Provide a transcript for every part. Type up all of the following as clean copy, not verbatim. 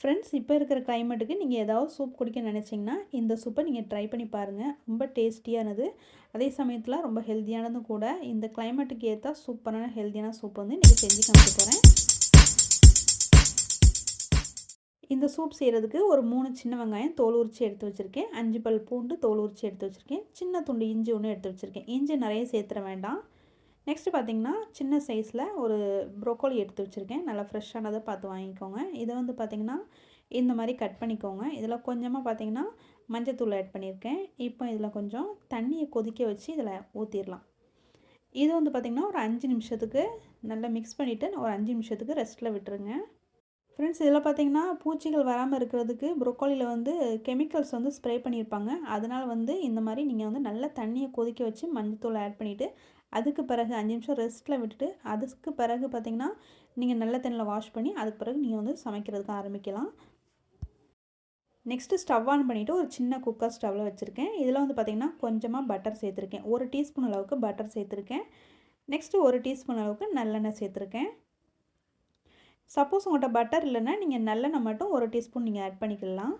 Friends, இப்போ இருக்கிற கிளைமேட்டுக்கு நீங்கள் ஏதாவது சூப் குடிக்க நினச்சிங்கன்னா இந்த சூப்பை நீங்கள் ட்ரை பண்ணி பாருங்கள். ரொம்ப டேஸ்டியானது, அதே சமயத்தில் ரொம்ப ஹெல்த்தியானதும் கூட. இந்த கிளைமேட்டுக்கு ஏற்ற சூப்பரான ஹெல்த்தியான சூப் வந்து இன்றைக்கி செஞ்சு காமிக்க போகிறேன். இந்த சூப் செய்கிறதுக்கு ஒரு 3 சின்ன வெங்காயம் தோல் உரித்து எடுத்து வச்சுருக்கேன். 5 பல் பூண்டு தோல் உரித்து எடுத்து வச்சுருக்கேன். சின்ன துண்டு இஞ்சி ஒன்று எடுத்து வச்சுருக்கேன். இஞ்சி நிறைய சேர்த்துற வேண்டாம். நெக்ஸ்ட்டு பார்த்திங்கன்னா சின்ன சைஸில் ஒரு ப்ரோக்கோலி எடுத்து வச்சுருக்கேன். நல்லா ஃப்ரெஷ்ஷானதை பார்த்து வாங்கிக்கோங்க. இதை வந்து பார்த்திங்கன்னா இந்த மாதிரி கட் பண்ணிக்கோங்க. இதில் கொஞ்சமாக பார்த்திங்கன்னா மஞ்சத்தூள் ஆட் பண்ணியிருக்கேன். இப்போ இதில் கொஞ்சம் தண்ணியை கொதிக்க வச்சு இதில் ஊற்றிடலாம். இது வந்து பார்த்திங்கன்னா ஒரு 5 நிமிஷத்துக்கு நல்லா மிக்ஸ் பண்ணிவிட்டு ஒரு 5 நிமிஷத்துக்கு ரெஸ்ட்டில் விட்டுருங்க. ஃப்ரெண்ட்ஸ், இதில் பார்த்திங்கன்னா பூச்சிகள் வராமல் இருக்கிறதுக்கு ப்ரோக்கோலியில் வந்து கெமிக்கல்ஸ் வந்து ஸ்ப்ரே பண்ணியிருப்பாங்க. அதனால் வந்து இந்த மாதிரி நீங்கள் வந்து நல்லா தண்ணியை கொதிக்க வச்சு மஞ்சத்தூள் ஆட் பண்ணிவிட்டு அதுக்கு பிறகு 5 நிமிஷம் ரெஸ்ட்டில் விட்டுட்டு அதுக்கு பிறகு பார்த்திங்கன்னா நீங்கள் நல்ல தண்ணியில் வாஷ் பண்ணி அதுக்கு பிறகு நீங்கள் வந்து சமைக்கிறதுக்கு ஆரம்பிக்கலாம். நெக்ஸ்ட்டு ஸ்டவ் ஆன் பண்ணிவிட்டு ஒரு சின்ன குக்கர் ஸ்டவ்வில் வச்சுருக்கேன். இதில் வந்து பார்த்திங்கன்னா கொஞ்சமாக பட்டர் சேர்த்துருக்கேன். 1 டீஸ்பூன் அளவுக்கு பட்டர் சேர்த்துருக்கேன். நெக்ஸ்ட்டு 1 டீஸ்பூன் அளவுக்கு நல்லெண்ணெய் சேர்த்துருக்கேன். சப்போஸ் உங்கள்கிட்ட பட்டர் இல்லைன்னா நீங்கள் நல்லெண்ணெய் மட்டும் 1 டீஸ்பூன் நீங்கள் ஆட் பண்ணிக்கலாம்.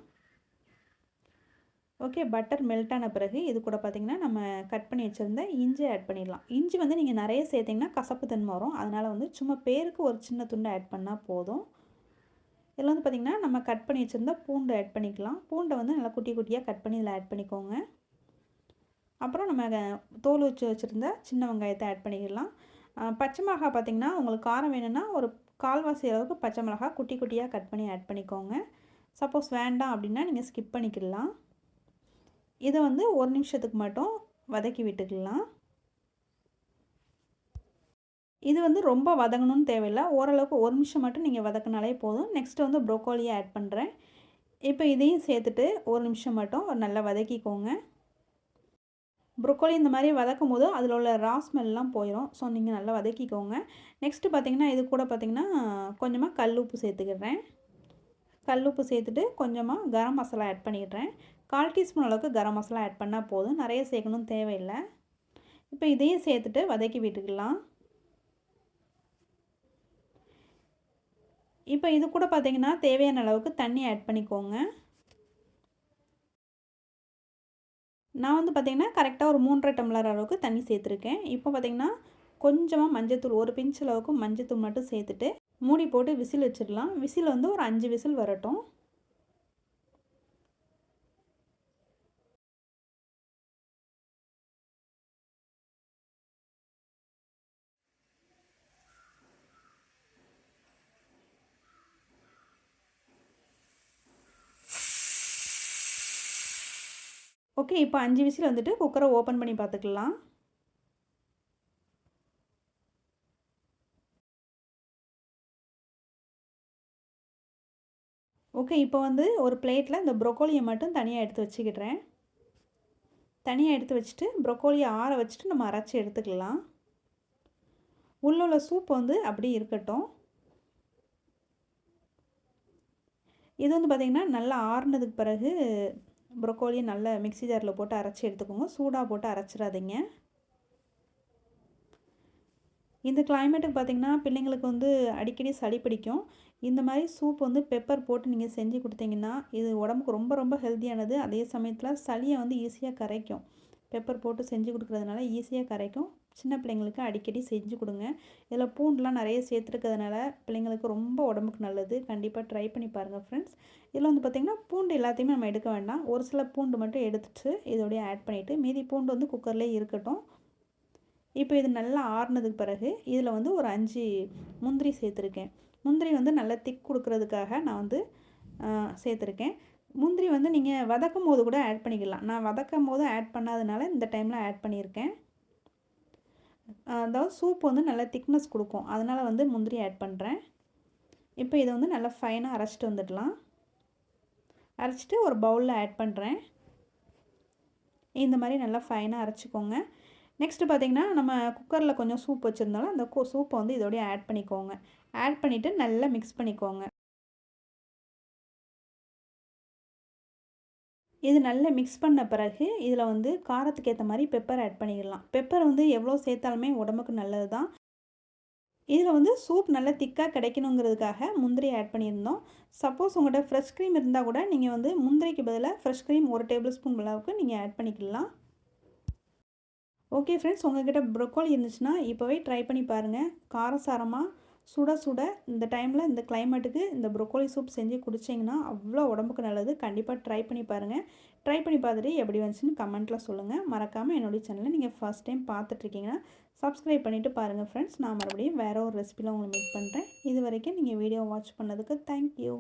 ஓகே, பட்டர் மெல்ட் ஆன பிறகு இது கூட பார்த்திங்கன்னா நம்ம கட் பண்ணி வச்சுருந்த இஞ்சி ஆட் பண்ணிடலாம். இஞ்சி வந்து நீங்கள் நிறைய சேர்த்திங்கன்னா கசப்பு தன்மை வரும். அதனால் வந்து சும்மா பேருக்கு ஒரு சின்ன துண்டு ஆட் பண்ணால் போதும். இதில் வந்து பார்த்திங்கன்னா நம்ம கட் பண்ணி வச்சுருந்த பூண்டு ஆட் பண்ணிக்கலாம். பூண்டை வந்து நல்லா குட்டி குட்டியாக கட் பண்ணி இதில் ஆட் பண்ணிக்கோங்க. அப்புறம் நம்ம தோல் வச்சுருந்த சின்ன வெங்காயத்தை ஆட் பண்ணிக்கலாம். பச்சை மிளகாய் பார்த்திங்கன்னா உங்களுக்கு காரம் வேணும்னா ஒரு கால்வாசி அளவுக்கு பச்சை மிளகாய் குட்டி குட்டியாக கட் பண்ணி ஆட் பண்ணிக்கோங்க. சப்போஸ் வேண்டாம் அப்படின்னா நீங்கள் ஸ்கிப் பண்ணிக்கலாம். இதை வந்து 1 நிமிஷத்துக்கு மட்டும் வதக்கி விட்டுக்கலாம். இது வந்து ரொம்ப வதங்கணும்னு தேவையில்லை. ஓரளவுக்கு 1 நிமிஷம் மட்டும் நீங்கள் வதக்கினாலே போதும். நெக்ஸ்ட்டு வந்து ப்ரோக்கோலியை ஆட் பண்ணுறேன். இப்போ இதையும் சேர்த்துட்டு 1 நிமிஷம் மட்டும் நல்லா வதக்கிக்கோங்க. ப்ரோக்கோலி இந்த மாதிரி வதக்கும் போது அதில் உள்ள ரா ஸ்மெல்லாம் போயிடும். ஸோ நீங்கள் நல்லா வதக்கிக்கோங்க. நெக்ஸ்ட்டு பார்த்திங்கன்னா இது கூட பார்த்திங்கன்னா கொஞ்சமாக கல் உப்பு சேர்த்துக்கிறேன். கல் உப்பு சேர்த்துட்டு கொஞ்சமாக கரம் மசாலா ஆட் பண்ணிடுறேன். 1/4 டீஸ்பூன் அளவுக்கு கரம் மசாலா ஆட் பண்ணால் போதும். நிறைய சேர்க்கணும்னு தேவையில்லை. இப்போ இதையும் சேர்த்துட்டு வதக்கி விட்டுக்கலாம். இப்போ இது கூட பார்த்திங்கன்னா தேவையான அளவுக்கு தண்ணி ஆட் பண்ணிக்கோங்க. நான் வந்து பார்த்திங்கன்னா கரெக்டாக ஒரு 3.5 டம்ளர் அளவுக்கு தண்ணி சேர்த்துருக்கேன். இப்போ பார்த்திங்கன்னா கொஞ்சமாக மஞ்சத்தூள், ஒரு பிஞ்ச் அளவுக்கு மஞ்சத்தூள் மட்டும் சேர்த்துட்டு மூடி போட்டு விசில் வச்சிடலாம். விசில் வந்து ஒரு 5 விசில் வரட்டும். ஓகே, இப்போ 5 விசில் வந்துட்டு குக்கரை ஓப்பன் பண்ணி பார்த்துக்கலாம். ஓகே, இப்போ வந்து ஒரு பிளேட்டில் இந்த ப்ரோக்கோலியை மட்டும் தனியாக எடுத்து வச்சுக்கிடுறேன். தனியாக எடுத்து வச்சுட்டு ப்ரோக்கோலியை ஆற வச்சுட்டு நம்ம அரைச்சி எடுத்துக்கலாம். உள்ள சூப் வந்து அப்படியே இருக்கட்டும். இது வந்து பார்த்திங்கன்னா நல்லா ஆறுனதுக்கு பிறகு ப்ரோக்கோலியை நல்லா மிக்ஸி ஜாரில் போட்டு அரைச்சி எடுத்துக்கோங்க. சூடாக போட்டு அரைச்சிடாதீங்க. இந்த கிளைமேட்டுக்கு பார்த்திங்கன்னா பிள்ளைங்களுக்கு வந்து அடிக்கடி சளி பிடிக்கும். இந்த மாதிரி சூப் வந்து பெப்பர் போட்டு நீங்கள் செஞ்சு கொடுத்தீங்கன்னா இது உடம்புக்கு ரொம்ப ரொம்ப ஹெல்த்தியானது. அதே சமயத்தில் சளியை வந்து ஈஸியாக கரைக்கும். பெப்பர் போட்டு செஞ்சு கொடுக்குறதுனால ஈஸியாக கரைக்கும். சின்ன பிள்ளைங்களுக்கு அடிக்கடி செஞ்சு கொடுங்க. இதில் பூண்டுலாம் நிறைய சேர்த்துருக்கிறதுனால பிள்ளைங்களுக்கு ரொம்ப உடம்புக்கு நல்லது. கண்டிப்பாக ட்ரை பண்ணி பாருங்கள் ஃப்ரெண்ட்ஸ். இதில் வந்து பார்த்திங்கன்னா பூண்டு எல்லாத்தையுமே நம்ம எடுக்க வேண்டாம். ஒரு சில பூண்டு மட்டும் எடுத்துட்டு இதோடய ஆட் பண்ணிவிட்டு மீதி பூண்டு வந்து குக்கர்லேயே இருக்கட்டும். இப்போ இது நல்லா ஆறுனதுக்கு பிறகு இதில் வந்து ஒரு 5 முந்திரி சேர்த்துருக்கேன். முந்திரி வந்து நல்லா திக் கொடுக்குறதுக்காக நான் வந்து சேர்த்துருக்கேன். முந்திரி வந்து நீங்கள் வதக்கும் போது கூட ஆட் பண்ணிக்கலாம். நான் வதக்கும் போது ஆட் பண்ணாதனால இந்த டைமில் ஆட் பண்ணியிருக்கேன். அதாவது சூப் வந்து நல்லா திக்னஸ் கொடுக்கும். அதனால் வந்து முந்திரி ஆட் பண்ணுறேன். இப்போ இதை வந்து நல்லா ஃபைனாக அரைச்சிட்டு வந்துடலாம். அரைச்சிட்டு ஒரு பவுலில் ஆட் பண்ணுறேன். இந்த மாதிரி நல்லா ஃபைனாக அரைச்சிக்கோங்க. நெக்ஸ்ட்டு பார்த்திங்கன்னா நம்ம குக்கரில் கொஞ்சம் சூப் வச்சுருந்தாலும் அந்த சூப்பை வந்து இதோடய ஆட் பண்ணிக்கோங்க. ஆட் பண்ணிவிட்டு நல்லா மிக்ஸ் பண்ணிக்கோங்க. இது நல்லா மிக்ஸ் பண்ண பிறகு இதில் வந்து காரத்துக்கு ஏற்ற மாதிரி பெப்பர் ஆட் பண்ணிடலாம். பெப்பர் வந்து எவ்வளோ சேர்த்தாலுமே உடம்புக்கு நல்லது தான். இதில் வந்து சூப் நல்லா திக்காக கிடைக்கணுங்கிறதுக்காக முந்திரி ஆட் பண்ணியிருந்தோம். சப்போஸ் உங்கள்கிட்ட ஃப்ரெஷ் க்ரீம் இருந்தால் கூட நீங்கள் வந்து முந்திரிக்கு பதிலாக ஃப்ரெஷ் க்ரீம் 1 டேபிள் ஸ்பூன் அளவுக்கு நீங்கள் ஆட் பண்ணிக்கலாம். ஓகே ஃப்ரெண்ட்ஸ், உங்கள்கிட்ட ப்ரொக்கோலி இருந்துச்சுன்னா இப்போவே ட்ரை பண்ணி பாருங்கள். காரசாரமாக சுட சுட இந்த டைமில் இந்த கிளைமேட்டுக்கு இந்த ப்ரொக்கோலி சூப் செஞ்சு குடிச்சிங்கன்னா அவ்வளோ உடம்புக்கு நல்லது. கண்டிப்பாக ட்ரை பண்ணி பாருங்கள். ட்ரை பண்ணி பார்த்துட்டு எப்படி வந்துச்சுன்னு கமெண்ட்டில் சொல்லுங்கள். மறக்காமல் என்னுடைய சேனலை நீங்கள் ஃபர்ஸ்ட் டைம் பார்த்துட்ருக்கீங்கன்னா சப்ஸ்கிரைப் பண்ணிவிட்டு பாருங்கள் ஃப்ரெண்ட்ஸ். நான் மறுபடியும் வேறு ஒரு ரெசிபியில் உங்களை மீட் பண்ணுறேன். இது வரைக்கும் நீங்கள் வீடியோ வாட்ச் பண்ணதுக்கு தேங்க்யூ.